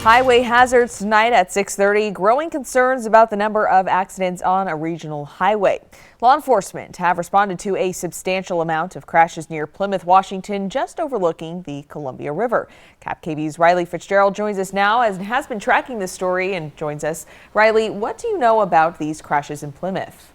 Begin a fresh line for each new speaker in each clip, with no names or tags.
Highway hazards tonight at 6:30. Growing concerns about the number of accidents on a regional highway. Law enforcement have responded to a substantial amount of crashes near Plymouth, Washington, just overlooking the Columbia River. KAP's Rylee Fitzgerald joins us now and has been tracking this story and joins us. Rylee, what do you know about these crashes in Plymouth?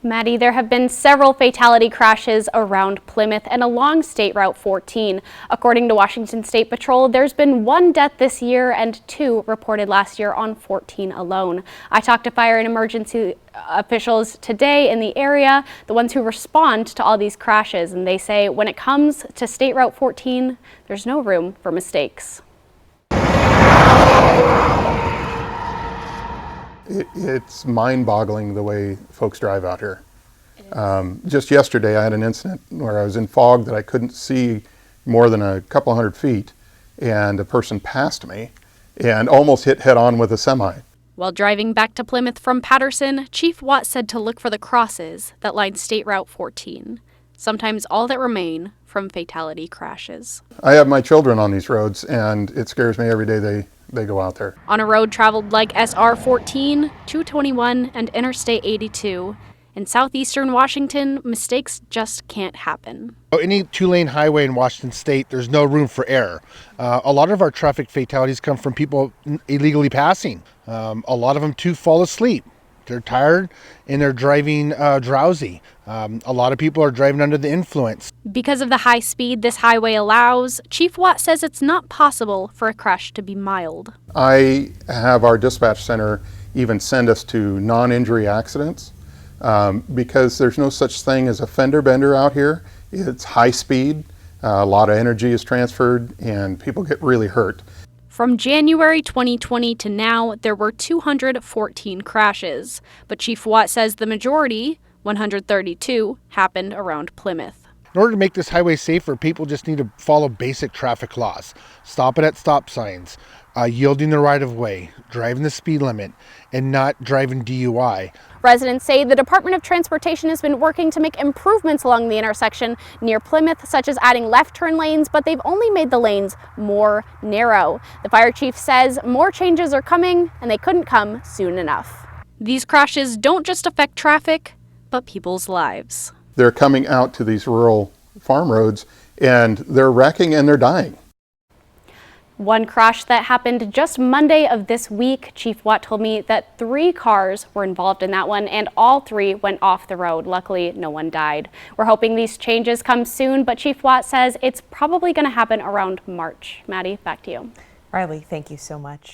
Maddie, there have been several fatality crashes around Plymouth and along State Route 14. According to Washington State Patrol, there's been 1 death this year and 2 reported last year on 14 alone. I talked to fire and emergency officials today in the area, the ones who respond to all these crashes, and they say when it comes to State Route 14, there's no room for mistakes.
It's mind-boggling the way folks drive out here. Just yesterday I had an incident where I was in fog that I couldn't see more than a couple hundred feet, and a person passed me and almost hit head-on with a semi.
While driving back to Plymouth from Patterson, Chief Watt said to look for the crosses that line State Route 14, sometimes all that remain from fatality crashes.
I have my children on these roads, and it scares me every day they go out there.
On a road traveled like SR 14, 221, and Interstate 82, in southeastern Washington, mistakes just can't happen.
Any 2-lane highway in Washington State, there's no room for error. A lot of our traffic fatalities come from people illegally passing. A lot of them too fall asleep. They're tired and they're driving drowsy. A lot of people are driving under the influence.
Because of the high speed this highway allows, Chief Watt says it's not possible for a crash to be mild.
I have our dispatch center even send us to non-injury accidents because there's no such thing as a fender bender out here. It's high speed, a lot of energy is transferred, and people get really hurt.
From January 2020 to now, there were 214 crashes, but Chief Watt says the majority, 132, happened around Plymouth.
In order to make this highway safer, people just need to follow basic traffic laws. Stop it at stop signs, yielding the right of way, driving the speed limit, and not driving DUI.
Residents say the Department of Transportation has been working to make improvements along the intersection near Plymouth, such as adding left turn lanes, but they've only made the lanes more narrow. The fire chief says more changes are coming and they couldn't come soon enough. These crashes don't just affect traffic, but people's lives.
They're coming out to these rural farm roads and they're wrecking and they're dying.
One crash that happened just Monday of this week, Chief Watt told me that 3 cars were involved in that one and all 3 went off the road. Luckily, no one died. We're hoping these changes come soon, but Chief Watt says it's probably going to happen around March. Maddie, back to you.
Rylee, thank you so much.